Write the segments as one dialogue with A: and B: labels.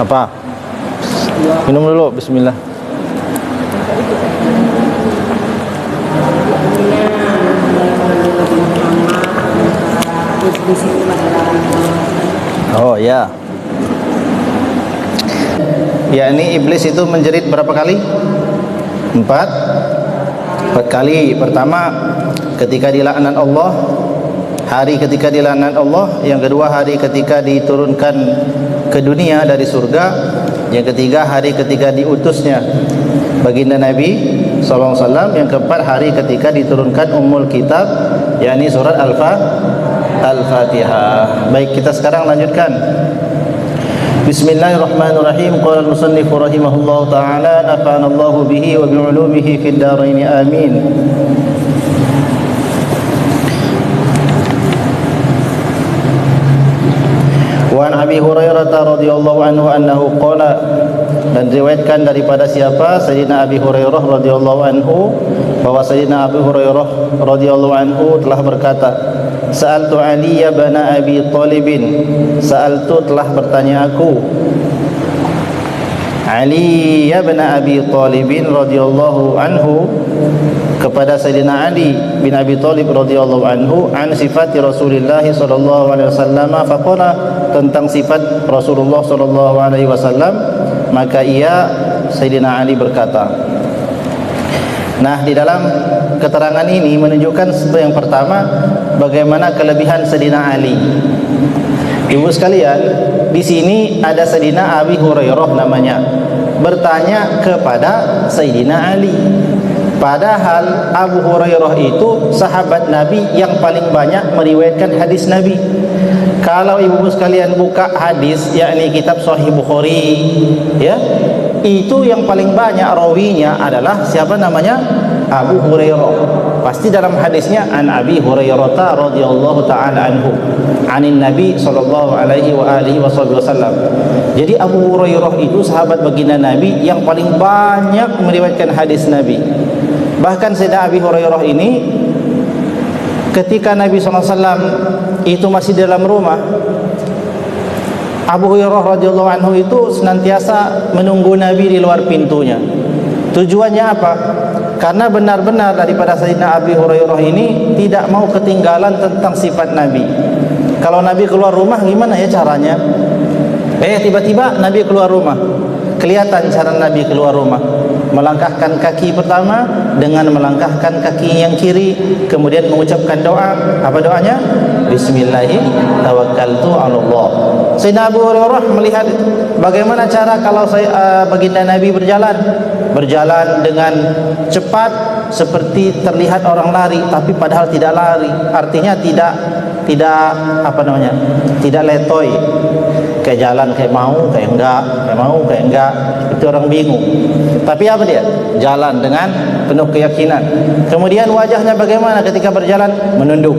A: Apa? Minum dulu, bismillah. Oh ya. Yakni iblis itu menjerit berapa kali? Empat kali. Pertama ketika dilaknat Allah, hari ketika dilaknat Allah. Yang kedua hari ketika diturunkan ke dunia dari surga. Yang ketiga hari ketika diutusnya baginda Nabi SAW. Yang keempat hari ketika diturunkan Ummul Kitab, yakni surat Al-Fatihah. Baik, kita sekarang lanjutkan. Bismillahirrahmanirrahim. Qala al-musannif rahimahullahu taala, nafa'ana Allahu bihi wa bi'ulumihi fid dharain. Amin. Wa an Abi Hurairah radhiyallahu anhu annahu qala, dan diriwayatkan daripada siapa? Sayyidina Abi Hurairah radhiyallahu anhu, bahwa Sayyidina Abi Hurairah radhiyallahu anhu telah berkata, Sa'altu Ali bin Abi Thalib. Sa'altu telah bertanya aku Ali bin Abi Thalib radhiyallahu anhu kepada Sayyidina Ali bin Abi Thalib radhiyallahu anhu an sifati Rasulullah sallallahu alaihi wasallam, faqala, tentang sifat Rasulullah sallallahu alaihi wasallam. Maka ia Sayyidina Ali berkata. Nah, di dalam keterangan ini menunjukkan yang pertama, bagaimana kelebihan Sayyidina Ali. Ibu sekalian, di sini ada Sayyidina Abi Hurairah namanya, bertanya kepada Sayyidina Ali. Padahal Abu Hurairah itu sahabat Nabi yang paling banyak meriwayatkan hadis Nabi. Kalau ibu sekalian buka hadis, yakni kitab Sahih Bukhari, ya, itu yang paling banyak rawinya adalah siapa namanya? Abu Hurairah. Pasti dalam hadisnya an Abi Hurairah radhiyallahu taala anhu anin Nabi sallallahu alaihi wa alihi wasallam. Jadi Abu Hurairah itu sahabat baginda Nabi yang paling banyak meriwayatkan hadis Nabi. Bahkan Sayyidina Abi Hurairah ini ketika Nabi SAW itu masih dalam rumah, Abu Hurairah radhiyallahu anhu itu senantiasa menunggu Nabi di luar pintunya. Tujuannya apa? Karena benar-benar daripada Sayyidina Abi Hurairah ini tidak mau ketinggalan tentang sifat Nabi. Kalau Nabi keluar rumah, gimana ya caranya? Tiba-tiba Nabi keluar rumah, kelihatan cara Nabi keluar rumah. Melangkahkan kaki pertama dengan melangkahkan kaki yang kiri, kemudian mengucapkan doa. Apa doanya? Bismillahirrahmanirrahim, tawakkaltu 'ala Allah. Sayyidina Abu Hurairah melihat bagaimana cara kalau baginda Nabi berjalan dengan cepat, seperti terlihat orang lari, tapi padahal tidak lari. Artinya tidak tidak letoy, kayak jalan kayak mau kayak enggak, kayak mau kayak enggak. Itu orang bingung. Tapi apa dia? Jalan dengan penuh keyakinan. Kemudian wajahnya bagaimana ketika berjalan? Menunduk.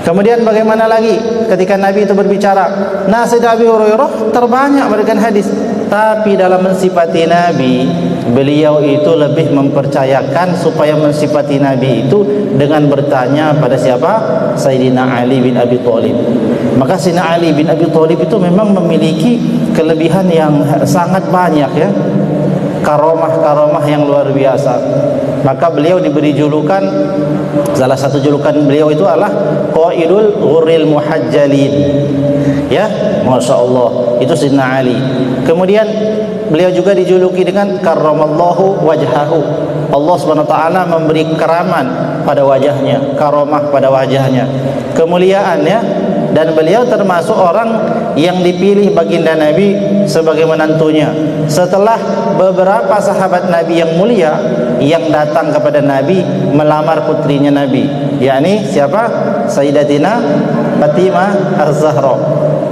A: Kemudian bagaimana lagi ketika Nabi itu berbicara? Nah, Sayyidina Abi Hurairah terbanyak memberikan hadis, tapi dalam mensifati Nabi, beliau itu lebih mempercayakan supaya mensifati Nabi itu dengan bertanya pada siapa? Sayyidina Ali bin Abi Thalib. Maka Sayyidina Ali bin Abi Thalib itu memang memiliki kelebihan yang sangat banyak, ya, karomah yang luar biasa. Maka beliau diberi julukan, salah satu julukan beliau itu adalah Qaidul Ghurril Muhajjalin, ya, Masya Allah, itu Sayyidina Ali. Kemudian beliau juga dijuluki dengan Karramallahu wajhahu. Allah SWT memberi keraman pada wajahnya, karomah pada wajahnya, kemuliaan, ya. Dan beliau termasuk orang yang dipilih baginda Nabi sebagai menantunya setelah beberapa sahabat Nabi yang mulia yang datang kepada Nabi melamar putrinya Nabi, yakni siapa? Sayyidatina Fatimah Az-Zahra.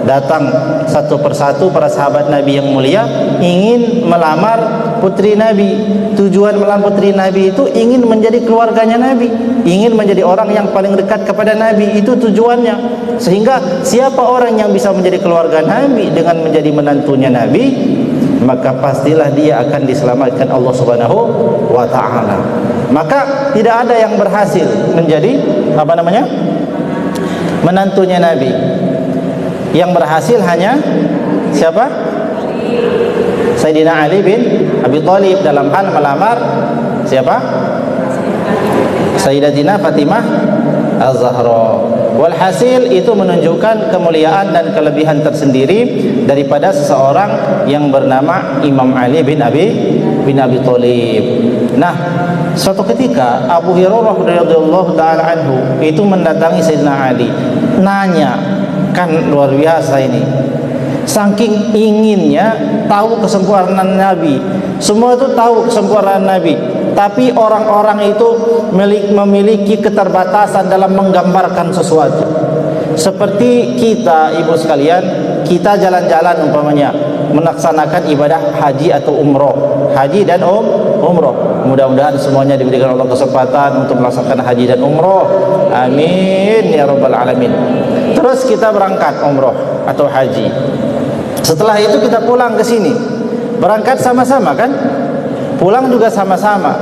A: Datang satu persatu para sahabat Nabi yang mulia ingin melamar putri Nabi. Tujuan melamar putri Nabi itu ingin menjadi keluarganya Nabi, ingin menjadi orang yang paling dekat kepada Nabi. Itu tujuannya. Sehingga siapa orang yang bisa menjadi keluarga Nabi dengan menjadi menantunya Nabi, maka pastilah dia akan diselamatkan Allah Subhanahu wa taala. Maka tidak ada yang berhasil menjadi menantunya Nabi Yang berhasil hanya siapa? Sayyidina Ali bin Abi Thalib dalam hal melamar siapa? Sayyidatina Fatimah Az-Zahra. Walhasil itu menunjukkan kemuliaan dan kelebihan tersendiri daripada seseorang yang bernama Imam Ali bin Abi Thalib. Nah, suatu ketika Abu Hurairah radhiyallahu taala anhu itu mendatangi Sayyidina Ali, nanya, kan luar biasa ini. Saking inginnya tahu kesempurnaan Nabi. Semua itu tahu kesempurnaan Nabi, tapi orang-orang itu memiliki keterbatasan dalam menggambarkan sesuatu. Seperti kita, ibu sekalian, kita jalan-jalan umpamanya melaksanakan ibadah haji atau umroh, haji dan umroh. Mudah-mudahan semuanya diberikan Allah kesempatan untuk melaksanakan haji dan umroh. Amin ya rabbal alamin. Terus kita berangkat umroh atau haji. Setelah itu kita pulang ke sini. Berangkat sama-sama kan? Pulang juga sama-sama.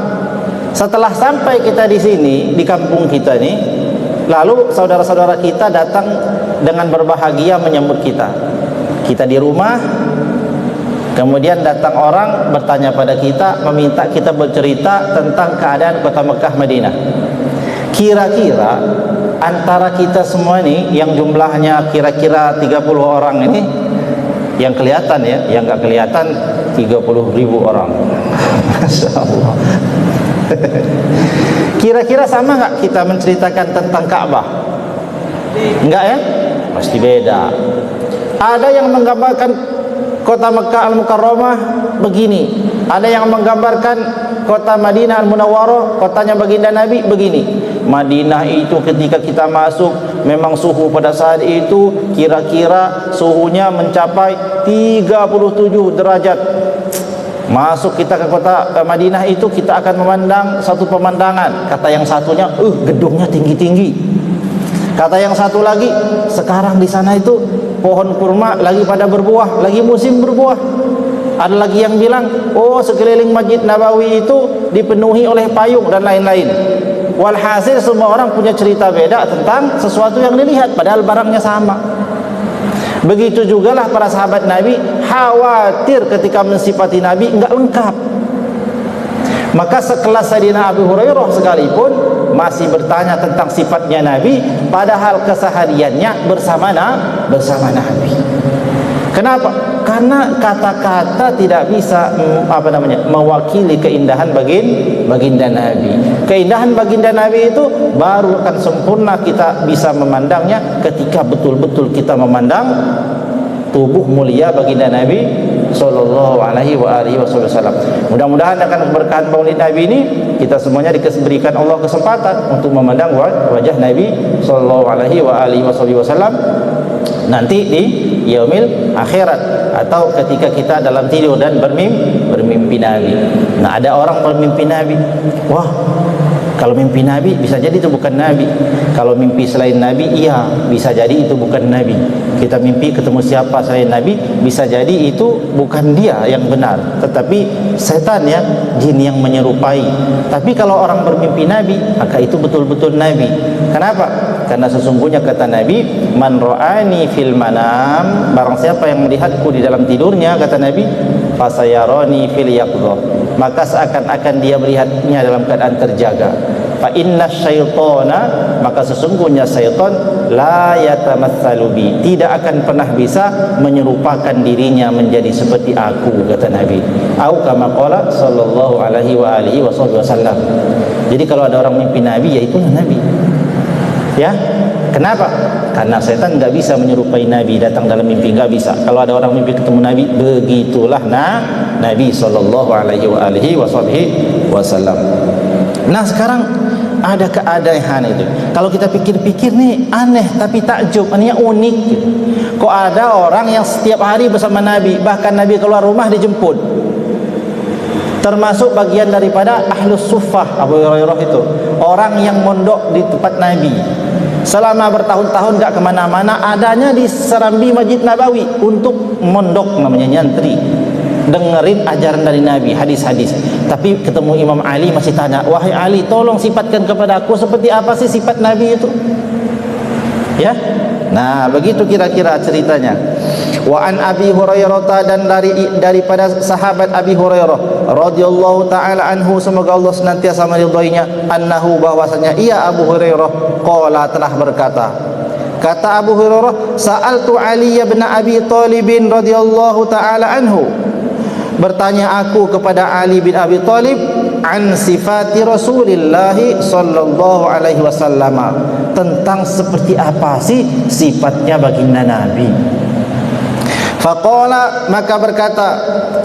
A: Setelah sampai kita di sini, di kampung kita nih, lalu saudara-saudara kita datang dengan berbahagia menyambut kita. Kita di rumah, kemudian datang orang bertanya pada kita, meminta kita bercerita tentang keadaan kota Mekah Madinah. Kira-kira antara kita semua ini yang jumlahnya kira-kira 30 orang ini, yang kelihatan ya, yang gak kelihatan 30.000 orang. Masya Allah. Kira-kira sama gak kita menceritakan tentang Ka'bah? Enggak ya? Pasti beda. Ada yang menggambarkan kota Mekah Al-Mukarramah begini, ada yang menggambarkan kota Madinah Al-Munawwarah, kotanya baginda Nabi begini. Madinah itu ketika kita masuk, memang suhu pada saat itu kira-kira suhunya mencapai 37 derajat. Masuk kita ke kota Madinah itu, kita akan memandang satu pemandangan. Kata yang satunya, gedungnya tinggi-tinggi. Kata yang satu lagi, sekarang di sana itu pohon kurma lagi pada berbuah, lagi musim berbuah. Ada lagi yang bilang, sekeliling Masjid Nabawi itu dipenuhi oleh payung dan lain-lain. Walhasil semua orang punya cerita beda tentang sesuatu yang dilihat, padahal barangnya sama. Begitu jugalah para sahabat Nabi khawatir ketika mensifati Nabi enggak lengkap. Maka sekelas Sayyidina Abu Hurairah sekalipun masih bertanya tentang sifatnya Nabi, padahal kesehariannya bersama Nabi. Kenapa? Karena kata-kata tidak bisa mewakili keindahan baginda Nabi. Keindahan baginda Nabi itu baru akan sempurna kita bisa memandangnya ketika betul-betul kita memandang tubuh mulia baginda Nabi sallallahu alaihi wasallam. Mudah-mudahan akan keberkahan Maulid Nabi ini kita semuanya diberikan Allah kesempatan untuk memandang wajah Nabi sallallahu alaihi wasallam nanti di yaumil akhirat, atau ketika kita dalam tidur dan bermimpi Nabi. Nah, ada orang bermimpi Nabi. Wah, kalau mimpi Nabi bisa jadi itu bukan Nabi. Kalau mimpi selain Nabi, iya bisa jadi itu bukan Nabi. Kita mimpi ketemu siapa selain Nabi, bisa jadi itu bukan dia yang benar, tetapi setan ya, jin yang menyerupai. Tapi kalau orang bermimpi Nabi, maka itu betul-betul Nabi. Kenapa? Karena sesungguhnya kata Nabi, man ra'ani fil manam, barang siapa yang melihatku di dalam tidurnya, kata Nabi, fasayarani fil yaqdhah, maka seakan-akan dia melihatnya dalam keadaan terjaga. Fa inna syaitana, maka sesungguhnya syaitan la yatamatsalu bi, tidak akan pernah bisa menyerupakan dirinya menjadi seperti aku, kata Nabi. Au kama qala sallallahu alaihi wasallam. Jadi kalau ada orang mimpi Nabi, ya itulah Nabi. Ya, kenapa? Karena setan nggak bisa menyerupai Nabi, datang dalam mimpi nggak bisa. Kalau ada orang mimpi ketemu Nabi, begitulah Nabi sallallahu alaihi wasallam. Nah, sekarang ada keanehan itu. Kalau kita pikir-pikir nih aneh, tapi takjub, ini unik. Kok ada orang yang setiap hari bersama Nabi, bahkan Nabi keluar rumah dijemput. Termasuk bagian daripada ahlus suffah, Abu Hurairah itu, orang yang mondok di tempat Nabi selama bertahun-tahun gak kemana-mana, adanya di serambi Masjid Nabawi untuk mondok, namanya nyantri, dengerin ajaran dari Nabi, hadis-hadis. Tapi ketemu Imam Ali masih tanya, wahai Ali, tolong sifatkan kepada aku seperti apa sih sifat Nabi itu, ya. Nah, begitu kira-kira ceritanya. Wa an Abi Hurairah, dan daripada sahabat Abi Hurairah radhiyallahu taala anhu, semoga Allah senantiasa meridainya, annahu, bahwasanya ia Abu Hurairah qala, telah berkata. Kata Abu Hurairah, sa'altu Ali bin Abi Thalib radhiyallahu taala anhu, bertanya aku kepada Ali bin Abi Thalib, an sifati Rasulillah sallallahu alaihi wasallam, tentang seperti apa sih sifatnya baginda Nabi. Faqala, maka berkata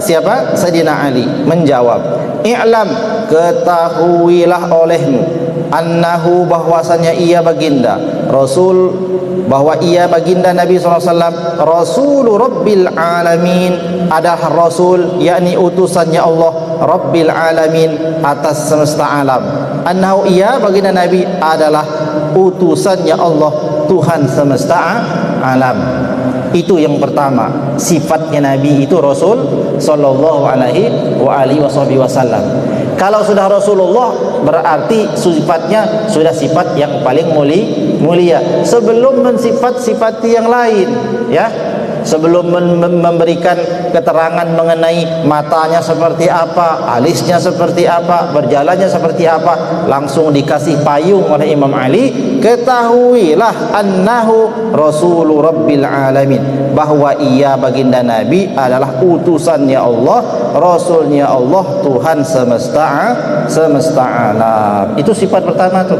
A: siapa? Sayyidina Ali menjawab, i'lam, ketahuilah olehmu, annahu, bahwasanya ia baginda Rasul, bahwa ia baginda Nabi SAW, Rasul Rabbil Alamin, adalah Rasul, yakni utusannya Allah, Rabbil Alamin, atas semesta alam. Annahu, ia baginda Nabi adalah utusannya Allah, Tuhan semesta alam. Itu yang pertama, sifatnya Nabi itu Rasul sallallahu alaihi wasallam. Kalau sudah Rasulullah, berarti sifatnya sudah sifat yang paling mulia. Sebelum mensifat-sifati yang lain, ya, sebelum memberikan keterangan mengenai matanya seperti apa, alisnya seperti apa, berjalannya seperti apa, langsung dikasih payung oleh Imam Ali, ketahuilah annahu Rasulur Rabbil Alamin, bahwa ia baginda Nabi adalah utusannya Allah, Rasulnya Allah, Tuhan semesta alam. Itu sifat pertama tuh.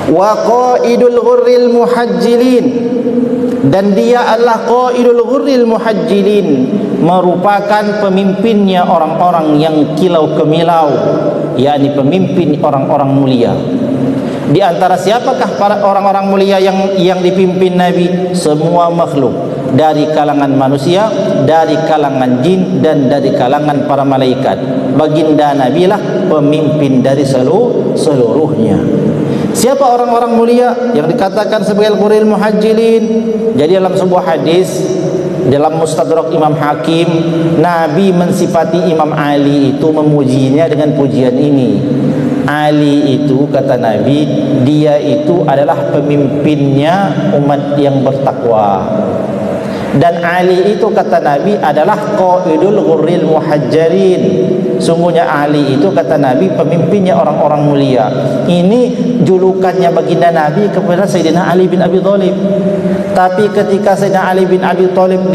A: Wa qaidul ghurril muhajjilin, dan dia adalah qaidul ghurril muhajjilin, merupakan pemimpinnya orang-orang yang kilau kemilau, yakni pemimpin orang-orang mulia. Di antara siapakah para orang-orang mulia yang dipimpin Nabi? Semua makhluk, dari kalangan manusia, dari kalangan jin, dan dari kalangan para malaikat. Baginda Nabi lah pemimpin dari seluruhnya. Siapa orang-orang mulia yang dikatakan sebagai al-ghurril muhajjilin? Jadi dalam sebuah hadis dalam Mustadrak Imam Hakim, Nabi mensifati Imam Ali itu, memujinya dengan pujian ini. Ali itu, kata Nabi, dia itu adalah pemimpinnya umat yang bertakwa. Dan Ali itu, kata Nabi, adalah qaidul ghurril muhajjalin. Sungguhnya Ali itu, kata Nabi, pemimpinnya orang-orang mulia. Ini julukannya baginda Nabi kepada Sayyidina Ali bin Abi Thalib. Tapi ketika Sayyidina Ali bin Abi Thalib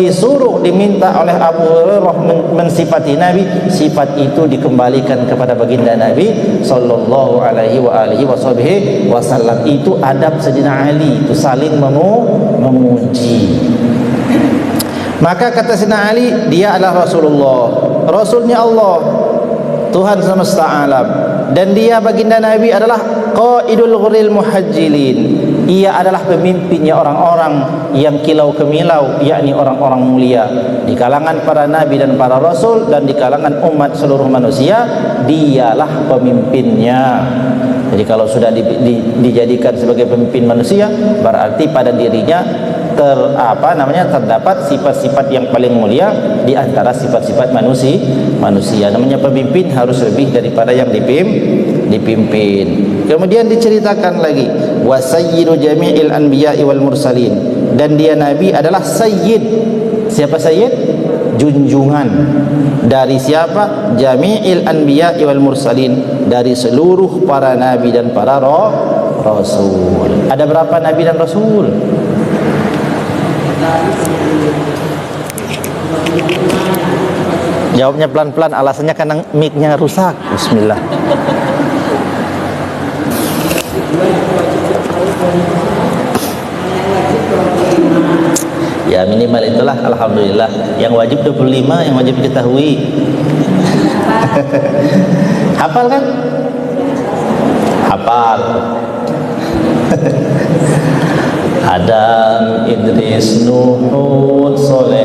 A: diminta oleh Abu Hurairah mensifati Nabi, sifat itu dikembalikan kepada baginda Nabi sallallahu alaihi wasallam. Itu adab Sayyidina Ali, itu saling memuji. Maka kata Sayyidina Ali, dia adalah Rasulullah, Rasulnya Allah, Tuhan semesta alam. Dan dia baginda Nabi adalah qaidul ghurril muhajjilin, ia adalah pemimpinnya orang-orang yang kilau kemilau, yakni orang-orang mulia di kalangan para nabi dan para rasul, dan di kalangan umat seluruh manusia, dialah pemimpinnya. Jadi kalau sudah dijadikan sebagai pemimpin manusia, berarti pada dirinya terdapat sifat-sifat yang paling mulia di antara sifat-sifat manusia. Namanya pemimpin harus lebih daripada yang dipimpin. Kemudian diceritakan lagi, wa sayyidu jami'il anbiya'i wal mursalin, dan dia Nabi adalah sayyid. Siapa sayyid? Junjungan. Dari siapa? Jami'il anbiya'i wal mursalin, dari seluruh para nabi dan para rasul. Ada berapa nabi dan rasul? Jawabnya pelan-pelan, alasannya karena mic-nya rusak. Bismillah. Ya minimal itulah, alhamdulillah. Yang wajib 25, yang wajib diketahui. Hafal kan? Hafal. Adam, Idris, Nuh, Hud, Soleh.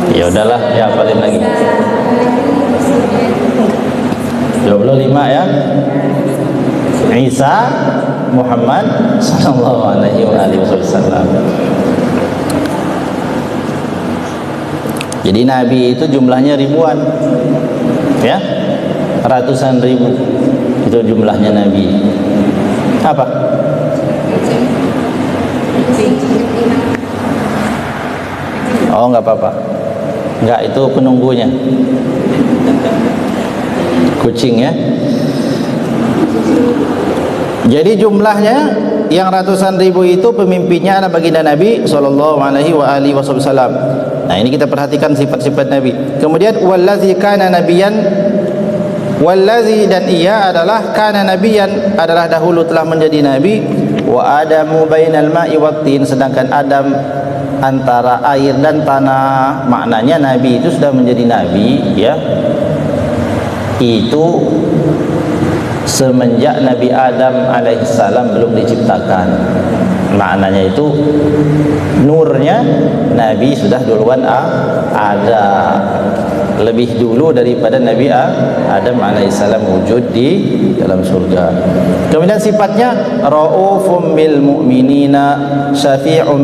A: Ya udahlah, ya hafalin lagi. 25 ya. Isa, Muhammad sallallahu alaihi wasallam. Jadi nabi itu jumlahnya ribuan. Ya. Ratusan ribu. Itu jumlahnya Nabi. Apa? Oh, enggak apa-apa. Enggak, itu penunggunya. Kucing ya. Jadi jumlahnya yang ratusan ribu itu pemimpinnya adalah baginda Nabi sallallahu alaihi wasallam. Nah, ini kita perhatikan sifat-sifat Nabi. Kemudian wallazi kana nabiyan, wallazi dan ia adalah kana nabiyan, adalah dahulu telah menjadi nabi, wa adamu bainal ma'i wattin, sedangkan Adam antara air dan tanah. Maknanya Nabi itu sudah menjadi Nabi ya, itu semenjak Nabi Adam alaihissalam belum diciptakan. Maknanya itu nurnya Nabi sudah duluan ada, lebih dulu daripada Nabi Adam alaihissalam wujud di dalam surga. Kemudian sifatnya raufum bil mu'minina syafi'um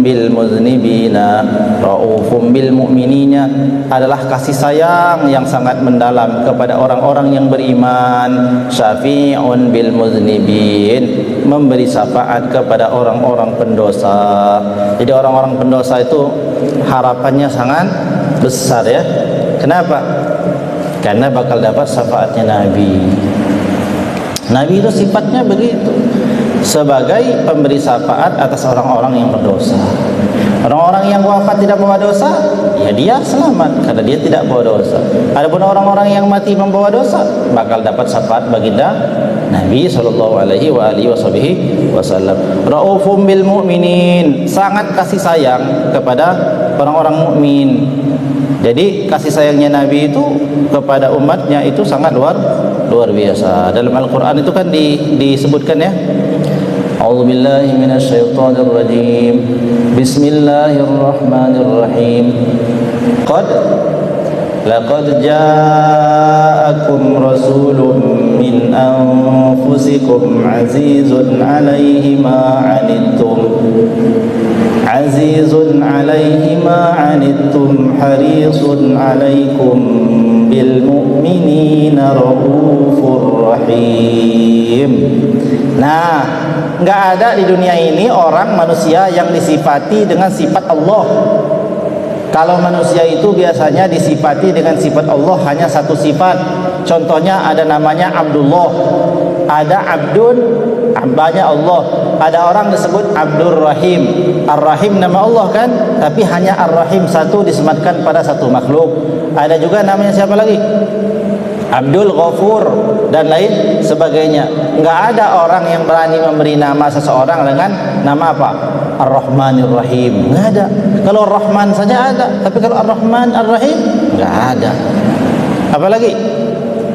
A: bil muznibina. Raufum bil mu'minina adalah kasih sayang yang sangat mendalam kepada orang-orang yang beriman. Syafi'un bil muznibin, memberi syafaat kepada orang-orang pendosa. Jadi orang-orang pendosa itu harapannya sangat besar ya. Kenapa? Karena bakal dapat syafaatnya Nabi. Nabi itu sifatnya begitu, sebagai pemberi syafaat atas orang-orang yang berdosa. Orang-orang yang wafat tidak membawa dosa, ya dia selamat karena dia tidak membawa dosa. Adapun orang-orang yang mati membawa dosa, bakal dapat syafaat baginda Nabi sallallahu alaihi wasallam. Raufum bil mu'minin, sangat kasih sayang kepada orang-orang mukmin. Jadi kasih sayangnya Nabi itu kepada umatnya itu sangat luar biasa. Dalam Al-Qur'an itu kan disebutkan ya. A'udzubillahi minasyaitonirrajim. Bismillahirrahmanirrahim. Laqad ja'akum rasulun min anfusikum azizun 'alaihi ma 'anittum harisun 'alaikum bil mu'minina raufur rahim. Nah, enggak ada di dunia ini orang manusia yang disifati dengan sifat Allah. Kalau manusia itu biasanya disifati dengan sifat Allah hanya satu sifat. Contohnya ada namanya Abdullah, ada Abdun, hambanya Allah. Ada orang disebut Abdur Rahim. Ar-Rahim nama Allah kan, tapi hanya Ar-Rahim satu disematkan pada satu makhluk. Ada juga namanya siapa lagi? Abdul Ghafur dan lain sebagainya. Enggak ada orang yang berani memberi nama seseorang dengan nama apa? Ar-Rahmanir Rahim. Enggak ada. Kalau Ar-Rahman saja ada, tapi kalau Ar-Rahman Ar-Rahim enggak ada. Apalagi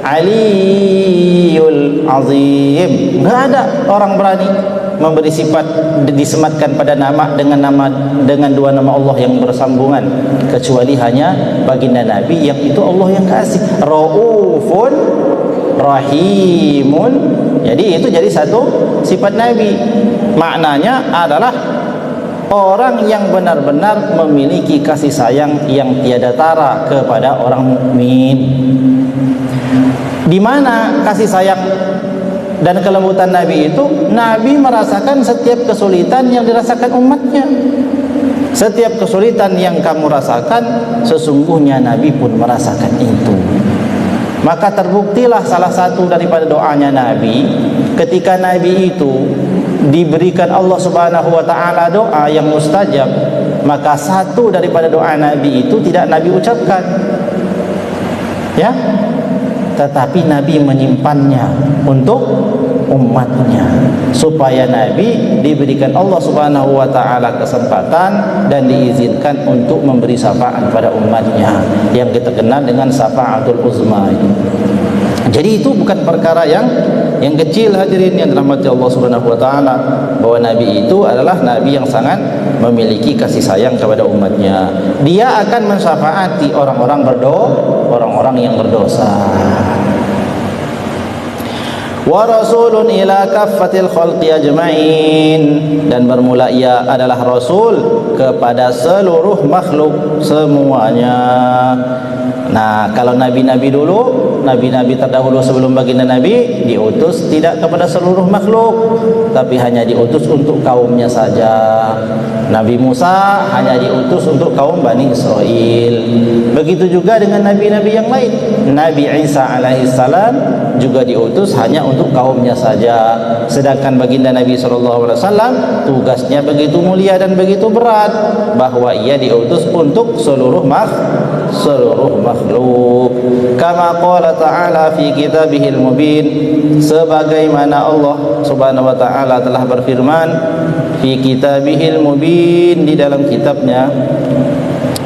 A: Aliyul Azim. Enggak ada orang berani memberi sifat disematkan pada nama dengan dua nama Allah yang bersambungan, kecuali hanya baginda Nabi yang itu Allah yang kasih. Raufun Rahimun. Jadi itu jadi satu sifat Nabi. Maknanya adalah orang yang benar-benar memiliki kasih sayang yang tiada tara kepada orang mukmin. Di mana kasih sayang dan kelembutan Nabi itu? Nabi merasakan setiap kesulitan yang dirasakan umatnya. Setiap kesulitan yang kamu rasakan, sesungguhnya Nabi pun merasakan itu. Maka terbuktilah salah satu daripada doanya Nabi, ketika Nabi itu diberikan Allah Subhanahu wa taala doa yang mustajab, maka satu daripada doa Nabi itu tidak Nabi ucapkan. Ya, tetapi Nabi menyimpannya untuk umatnya, supaya Nabi diberikan Allah Subhanahu wa taala kesempatan dan diizinkan untuk memberi syafaat pada umatnya yang kita kenal dengan syafaatul uzma. Jadi itu bukan perkara yang kecil, hadirin yang dirahmati Allah Subhanahu wa taala, bahwa Nabi itu adalah Nabi yang sangat memiliki kasih sayang kepada umatnya. Dia akan mensyafaati orang-orang yang berdosa. Wa rasulun ila kaffatil khalqi ajma'in, dan bermula ia adalah rasul kepada seluruh makhluk semuanya. Nah, kalau nabi-nabi dulu, nabi-nabi terdahulu sebelum baginda Nabi diutus tidak kepada seluruh makhluk, tapi hanya diutus untuk kaumnya saja. Nabi Musa hanya diutus untuk kaum Bani Israel. Begitu juga dengan nabi-nabi yang lain. Nabi Isa alaihissalam juga diutus hanya untuk kaumnya saja. Sedangkan baginda Nabi SAW tugasnya begitu mulia dan begitu berat, bahwa ia diutus untuk seluruh makhluk. Kama qala ta'ala fi kitabihil mubin, sebagaimana Allah Subhanahu wa taala telah berfirman fi kitabihil mubin, di dalam kitabnya.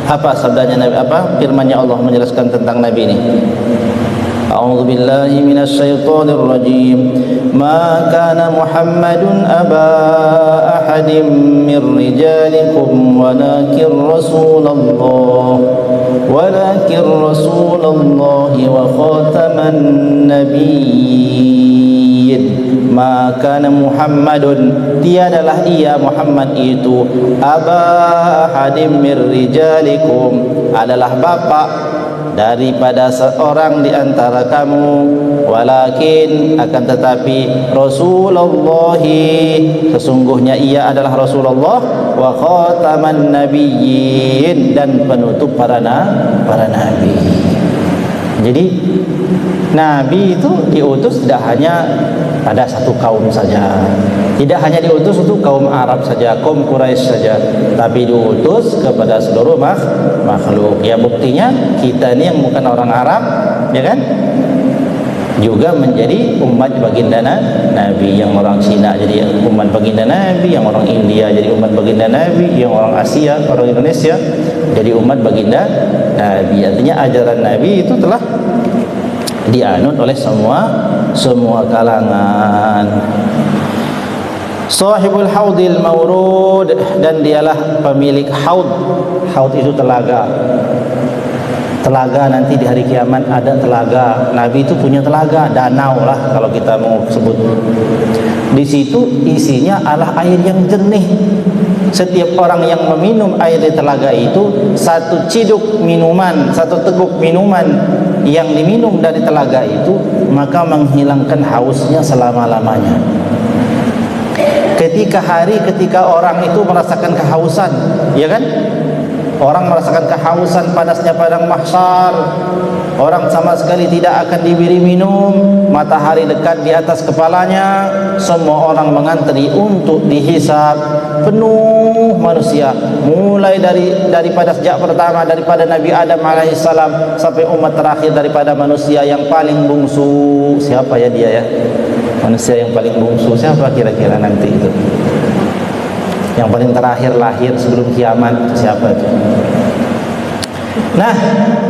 A: Apa sabdanya Nabi, apa firman-Nya Allah menjelaskan tentang Nabi ini? A'udzu billahi minasy syaithanir rajim. Ma kana Muhammadun aba ahadin mir rijalikum walakin Rasulullah wa khataman nabiyyin. Ma kana Muhammadun, tiadalah ia Muhammad itu, aba ahadim mir rijalikum, adalah bapak daripada seorang di antara kamu, walakin, akan tetapi, Rasulullah, sesungguhnya ia adalah Rasulullah, wa khataman nabiyyin, dan penutup para nabi. Jadi nabi itu diutus tidak hanya pada satu kaum saja, tidak hanya diutus untuk kaum Arab saja, kaum Quraisy saja, tapi diutus kepada seluruh makhluk. Ya, buktinya kita ini yang bukan orang Arab, ya kan, juga menjadi umat baginda Nabi. Yang orang Cina jadi umat baginda Nabi, yang orang India jadi umat baginda Nabi, yang orang Asia, orang Indonesia jadi umat baginda Nabi. Artinya ajaran Nabi itu telah dianut oleh semua kalangan. Sahibul haudil maurud, dan dialah pemilik haud. Haud itu telaga. Telaga, nanti di hari kiamat ada telaga. Nabi itu punya telaga, danau lah kalau kita mau sebut. Di situ isinya adalah air yang jernih. Setiap orang yang meminum air di telaga itu, satu ciduk minuman, satu teguk minuman yang diminum dari telaga itu, maka menghilangkan hausnya selama-lamanya. Ketika orang itu merasakan kehausan, ya kan? Orang merasakan kehausan, panasnya padang mahsyar, orang sama sekali tidak akan diberi minum, matahari dekat di atas kepalanya, semua orang mengantri untuk dihisab, penuh manusia, mulai daripada sejak pertama, daripada Nabi Adam alaihissalam sampai umat terakhir daripada manusia yang paling bungsu. Siapa ya dia ya? Manusia yang paling bungsu siapa kira-kira nanti itu? Yang paling terakhir lahir sebelum kiamat siapa itu? Nah,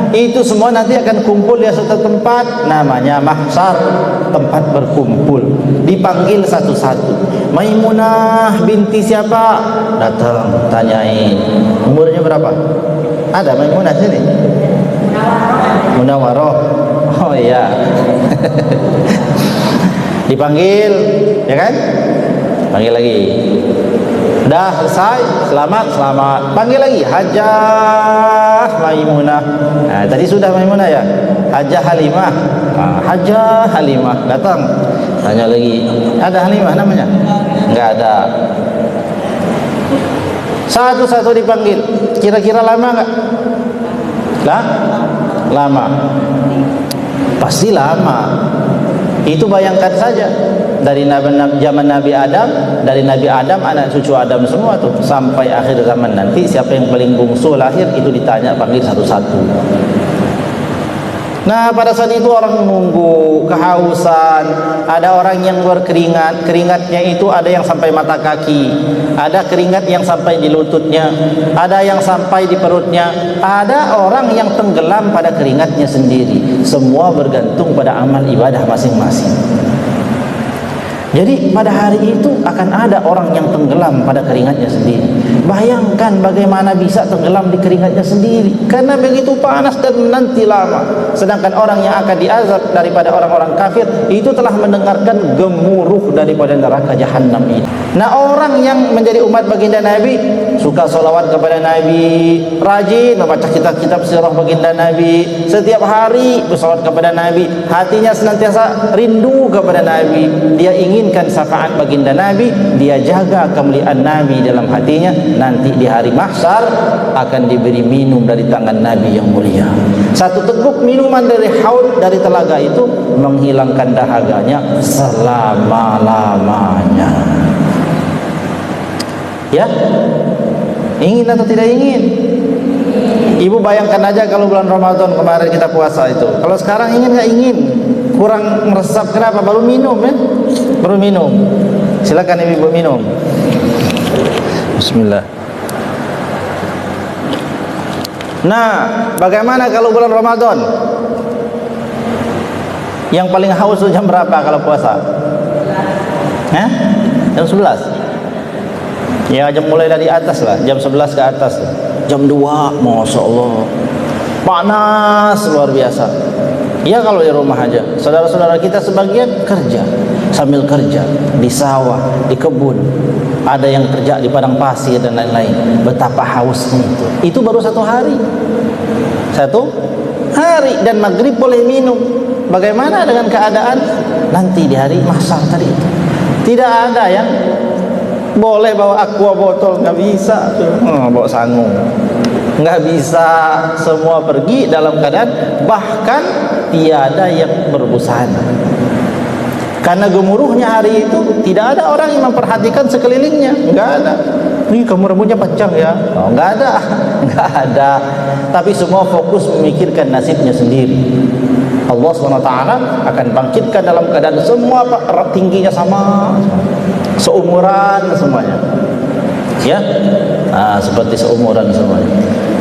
A: itu semua nanti akan kumpul di suatu tempat namanya mahsyar, tempat berkumpul. Dipanggil satu-satu. Maimunah binti siapa? Datang, tanyain. Umurnya berapa? Ada Maimunah sini? Munawaroh. Oh iya. Dipanggil, ya kan? Panggil lagi. Dah selesai, selamat. Panggil lagi, Hajjah Maimunah. Nah, tadi sudah Maimunah ya. Hajjah Halimah. Nah, Hajjah Halimah datang. Tanya lagi, ada Halimah namanya? Enggak ada. Satu-satu dipanggil. Kira-kira lama enggak? Lama. Pasti lama. Itu bayangkan saja, dari zaman Nabi Adam, dari Nabi Adam, anak cucu Adam semua tuh, sampai akhir zaman nanti, siapa yang paling bungsu lahir itu ditanya, panggil satu-satu. Nah, pada saat itu orang menunggu, kehausan. Ada orang yang berkeringat, keringatnya itu ada yang sampai mata kaki, ada keringat yang sampai di lututnya, ada yang sampai di perutnya, ada orang yang tenggelam pada keringatnya sendiri. Semua bergantung pada amal ibadah masing-masing. Jadi pada hari itu akan ada orang yang tenggelam pada keringatnya sendiri. Bayangkan bagaimana bisa tenggelam di keringatnya sendiri, karena begitu panas dan menanti lama. Sedangkan orang yang akan diazab daripada orang-orang kafir itu telah mendengarkan gemuruh daripada neraka jahanam ini. Nah, orang yang menjadi umat baginda Nabi suka solawat kepada Nabi, rajin membaca kitab-kitab sirah baginda Nabi, setiap hari bersolawat kepada Nabi, hatinya senantiasa rindu kepada Nabi, dia inginkan syafaat baginda Nabi, dia jaga kemuliaan Nabi dalam hatinya. Nanti di hari mahsyar akan diberi minum dari tangan Nabi yang mulia. Satu teguk minuman dari haud, dari telaga itu menghilangkan dahaganya selama-lamanya. Ya, ingin atau tidak ingin? Ibu bayangkan aja kalau bulan Ramadan kemarin kita puasa itu. Kalau sekarang ingin nggak ingin? Kurang meresap, kenapa? Baru minum ya? Baru minum. Silakan ibu minum. Bismillah. Nah, bagaimana kalau bulan Ramadan? Yang paling haus itu jam berapa kalau puasa? Jam 11. Ya, jam mulai dari atas lah, jam 11 ke atas lah. Jam 2, Masya Allah, panas luar biasa. Ya, kalau di rumah aja. Saudara-saudara kita sebagian kerja, sambil kerja di sawah, di kebun, ada yang kerja di padang pasir dan lain-lain. Betapa hausnya itu. Itu baru satu hari. Satu hari, dan maghrib boleh minum. Bagaimana dengan keadaan nanti di hari mahsyar tadi itu? Tidak ada yang boleh bawa aqua botol, nggak bisa tuh. Bawa sangu, nggak bisa. Semua pergi dalam keadaan, bahkan tiada yang berbusana. Karena gemuruhnya hari itu, tidak ada orang yang memperhatikan sekelilingnya. Nggak ada. Nih, kamu rambutnya panjang ya? Oh, nggak ada, nggak ada. Tapi semua fokus memikirkan nasibnya sendiri. Allah SWT akan bangkitkan dalam keadaan semua tingginya sama, seumuran semuanya, ya, seperti seumuran semuanya.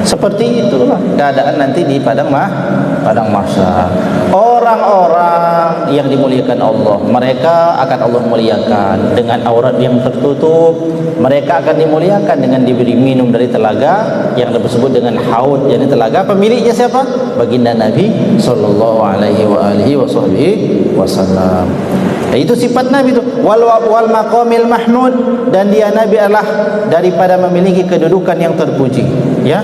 A: Seperti itulah keadaan nanti di padang mahsyar. Orang-orang yang dimuliakan Allah, mereka akan Allah muliakan dengan aurat yang tertutup. Mereka akan dimuliakan dengan diberi minum dari telaga yang disebut dengan haud. Jadi telaga pemiliknya siapa? Baginda Nabi sallallahu alaihi wasallam. Itu sifat Nabi itu, wal maqamil mahmud, dan dia Nabi adalah daripada memiliki kedudukan yang terpuji, ya,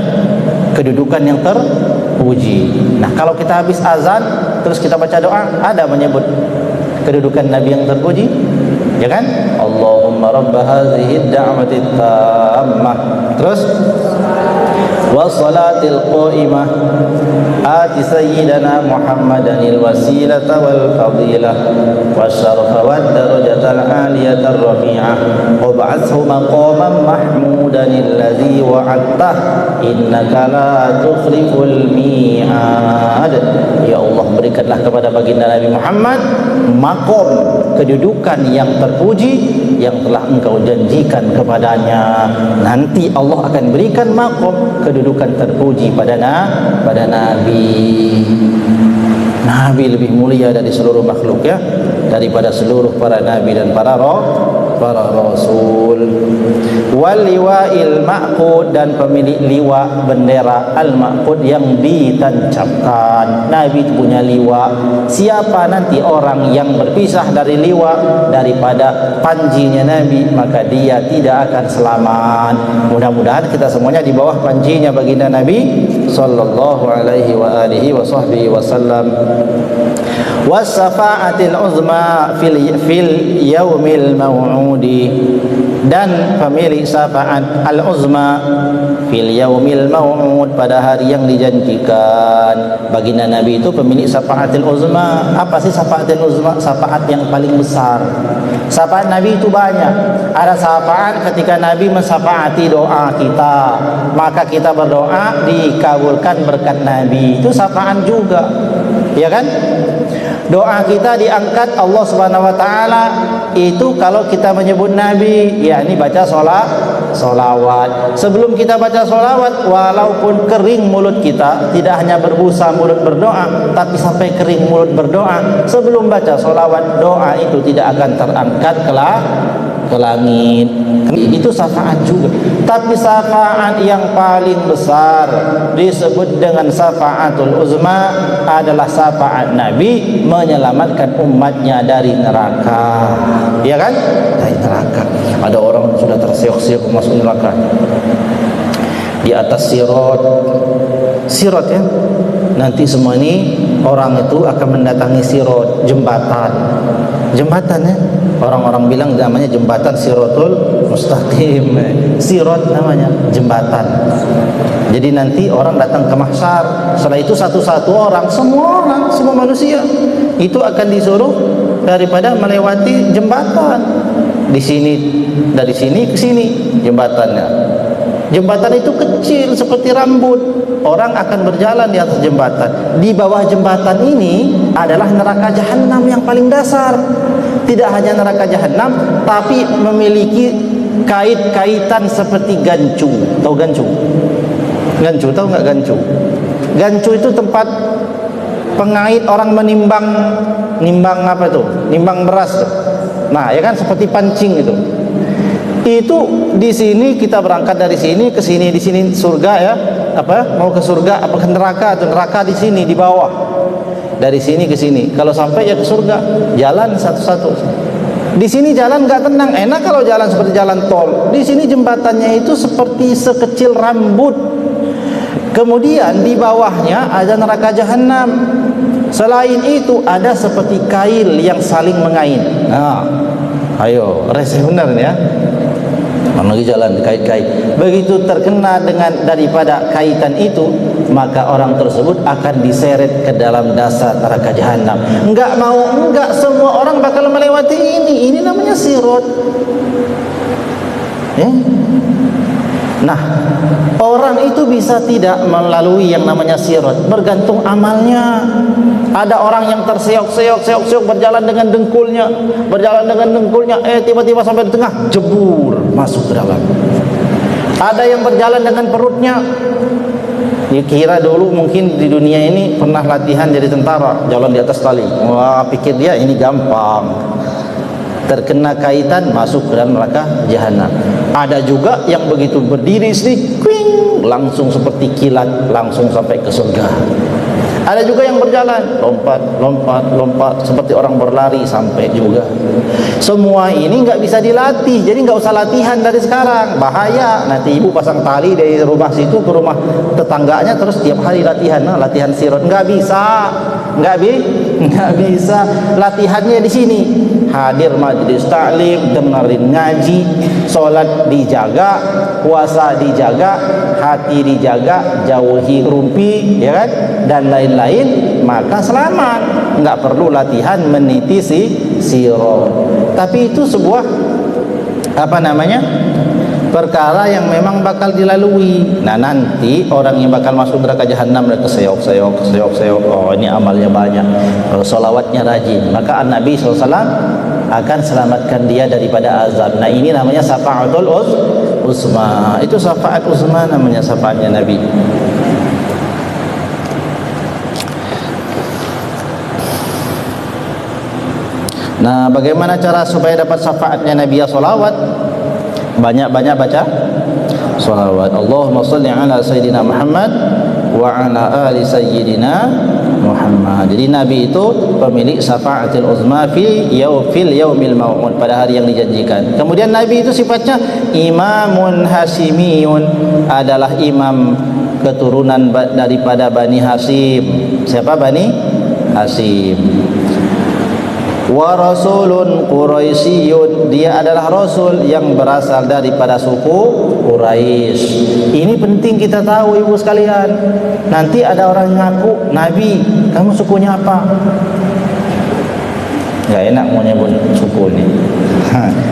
A: kedudukan yang terpuji. Nah, kalau kita habis azan terus kita baca doa, ada menyebut kedudukan Nabi yang terpuji, ya kan? Allahumma rabb hadhihi ad-da'wati tammah, terus wassalatil qa'imah ati sayyidana Muhammadanil wasilata wal fadilah wasyarafa wad darajatal aliyatar rafi'ah wa ba'athu maqaman mahmudan alladhi wa'adtah innaka la tukhliful mi'ad. Ya Allah, berikanlah kepada baginda Nabi Muhammad maqam, kedudukan yang terpuji yang telah engkau janjikan kepadanya. Nanti Allah akan berikan maqam, kedudukan terpuji pada Nabi. Nabi lebih mulia dari seluruh makhluk, ya, daripada seluruh para nabi dan para rasul. Wal liwa'il ma'qud, dan pemilik liwa, bendera al-ma'qud yang ditancapkan. Nabi itu punya liwa. Siapa nanti orang yang berpisah dari liwa, daripada panjinya Nabi, maka dia tidak akan selamat. Mudah-mudahan kita semuanya di bawah panjinya baginda Nabi sallallahu alaihi wa alihi wa sahbihi wasallam. Wasafa'atil uzma fil yaumil mau'udi, dan pemilik syafaat al-uzma fil yaumil mau'ud, pada hari yang dijanjikan. Baginda Nabi itu pemilik syafaatil uzma. Apa sih syafaatil uzma? Syafaat yang paling besar. Syafaat Nabi itu banyak. Ada syafaat ketika Nabi mensyafaati doa kita, maka kita berdoa dikabulkan berkat Nabi. Itu syafaat juga, ya kan? Doa kita diangkat Allah Subhanahu wa taala itu kalau kita menyebut Nabi, yakni baca solawat. Sebelum kita baca solawat, walaupun kering mulut kita, tidak hanya berbusa mulut berdoa, tapi sampai kering mulut berdoa, sebelum baca solawat, doa itu tidak akan terangkat ke langit. Itu syafaat juga. Tapi syafaat yang paling besar disebut dengan syafaatul uzma adalah syafaat Nabi menyelamatkan umatnya dari neraka. Ya kan? Dari neraka. Ada orang sudah terseok-seok masuk neraka. Di atas sirat ya. Nanti semua ini orang itu akan mendatangi sirat, jembatan ya. Orang-orang bilang namanya jembatan Siratul Mustaqim. Sirat namanya, jembatan. Jadi nanti orang datang ke mahsyar. Setelah itu satu-satu orang, semua manusia itu akan disuruh daripada melewati jembatan. Di sini, dari sini ke sini jembatannya. Jembatan itu kecil seperti rambut. Orang akan berjalan di atas jembatan. Di bawah jembatan ini adalah neraka jahanam yang paling dasar. Tidak hanya neraka jahanam, tapi memiliki kait-kaitan seperti gancu. Tahu gancu? Gancu, tahu nggak gancu? Gancu itu tempat pengait orang menimbang apa itu? Nimbang beras tuh. Nah, ya kan seperti pancing itu. Itu di sini kita berangkat dari sini ke sini, di sini surga ya, apa mau ke surga apa ke neraka, atau neraka di sini di bawah, dari sini ke sini. Kalau sampai ya ke surga, jalan satu-satu. Di sini jalan nggak tenang, enak kalau jalan seperti jalan tol. Di sini jembatannya itu seperti sekecil rambut. Kemudian di bawahnya ada neraka jahanam. Selain itu ada seperti kail yang saling mengait. Nah, ayo reseh benar ya. Lagi jalan kait-kait. Begitu terkena dengan daripada kaitan itu, maka orang tersebut akan diseret ke dalam dasar neraka jahanam. Enggak semua orang bakal melewati ini. Ini namanya sirat. Nah, orang itu bisa tidak melalui yang namanya sirat bergantung amalnya. Ada orang yang terseok-seok berjalan dengan dengkulnya, tiba-tiba sampai di tengah jebur masuk ke dalam. Ada yang berjalan dengan perutnya. Dikira dulu mungkin di dunia ini pernah latihan jadi tentara, jalan di atas tali. Wah, pikir dia ini gampang. Terkena kaitan masuk ke dalam neraka jahanam. Ada juga yang begitu berdiri sedikit, langsung seperti kilat langsung sampai ke surga. Ada juga yang berjalan lompat seperti orang berlari sampai juga. Semua ini nggak bisa dilatih, jadi nggak usah latihan dari sekarang, bahaya. Nanti ibu pasang tali dari rumah situ ke rumah tetangganya terus tiap hari latihan, latihan sirat. Nggak bisa. Latihannya di sini. Hadir majlis taklim, dengerin ngaji, sholat dijaga, puasa dijaga, hati dijaga, jauhi rumpi, ya kan, dan lain-lain, maka selamat. Nggak perlu latihan meniti sirat. Tapi itu sebuah perkara yang memang bakal dilalui. Nah, nanti orang yang bakal masuk neraka jahanam mereka keseok. Oh, ini amalnya banyak, sholawatnya rajin, maka Nabi SAW akan selamatkan dia daripada azab. Nah, ini namanya syafaatul uzma. Itu syafaat uzma namanya, syafaatnya Nabi. Nah, bagaimana cara supaya dapat syafaatnya Nabi ya sholawat? Banyak-banyak baca sholawat. Allahumma salli ala Sayyidina Muhammad wa ala ali Sayyidina Muhammad. Jadi Nabi itu pemilik syafaatul uzma fil yaumil mau'ud, pada hari yang dijanjikan. Kemudian Nabi itu sifatnya imamun hasimiyun, adalah imam keturunan daripada Bani Hasyim. Siapa Bani Hasyim? Wa rasulun quraisyiyun, dia adalah rasul yang berasal daripada suku Quraisy. Ini penting kita tahu ibu sekalian. Nanti ada orang ngaku Nabi, kamu sukunya apa? Gak enak mau nyebut suku ini.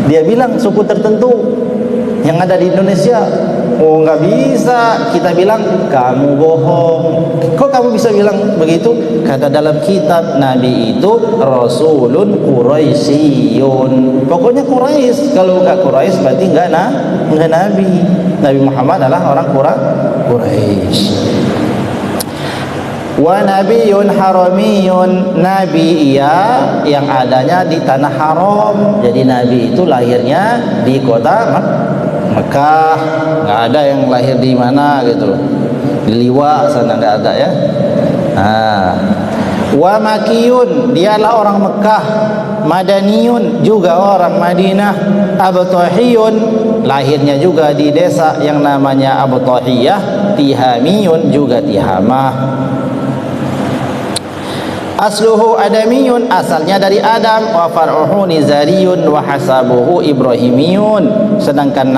A: Dia bilang suku tertentu yang ada di Indonesia. Oh, nggak bisa kita bilang kamu bohong. Kok kamu bisa bilang begitu? Kata dalam kitab, Nabi itu rasulun quraisyiyun. Pokoknya Quraisy. Kalau nggak Quraisy berarti nggak Nabi. Nabi Muhammad adalah orang Quraisy. Wa nabiyyun haramiyun, nabi ia yang adanya di tanah haram. Jadi nabi itu lahirnya di kota Mekah, nggak ada yang lahir di mana gitu, di Liwa sana nggak ada ya. Wa makiyun, dialah orang Mekah. Madaniyun, juga orang Madinah. Abtahiyun, lahirnya juga di desa yang namanya Abtahiyah. Tihamiyun, juga Tihamah. Asluhu adamiyun, asalnya dari Adam. Wa far'uhu nizariyun wa hasabuhu ibrahimiyun, sedangkan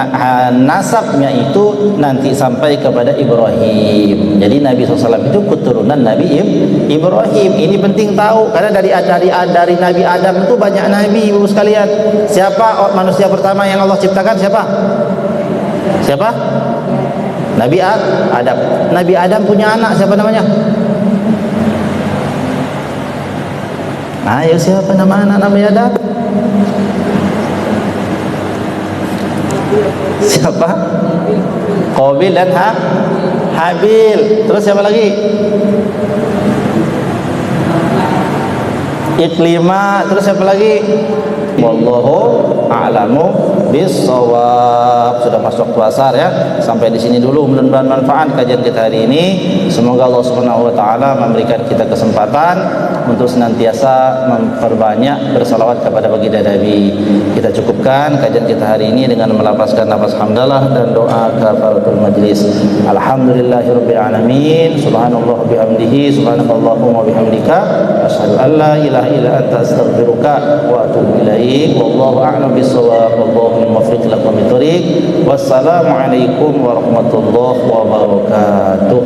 A: nasabnya itu nanti sampai kepada Ibrahim. Jadi Nabi SAW itu keturunan Nabi Ibrahim. Ini penting tahu, karena dari Nabi Adam itu banyak nabi, ibu sekalian. Siapa manusia pertama yang Allah ciptakan? Siapa? Nabi Adam. Nabi Adam punya anak, siapa namanya? Ayo, siapa nama anak Nabi Adam? Siapa? Qabil dan Habil. Terus siapa lagi? Iklima. Terus siapa lagi? Wallahu a'lamu bis-shawab. Sudah masuk waktu asar ya. Sampai di sini dulu, mudah-mudahan manfaat kajian kita hari ini. Semoga Allah Subhanahu wa taala memberikan kita kesempatan untuk senantiasa memperbanyak bersalawat kepada baginda Nabi. Kita cukupkan kajian kita hari ini dengan melafazkan lafaz hamdalah dan doa kafaratul majlis. Alhamdulillahirabbil alamin. Subhanallah bihamdihi, subhanakallahumma bihamdika, asyhadu an la ilaha illa anta, astaghfiruka wa atubu ilaik. Wallahu a'lam bis-shawab. Wallahu muwaffiq lakum bithoriq. Wassalamu alaikum warahmatullahi wabarakatuh.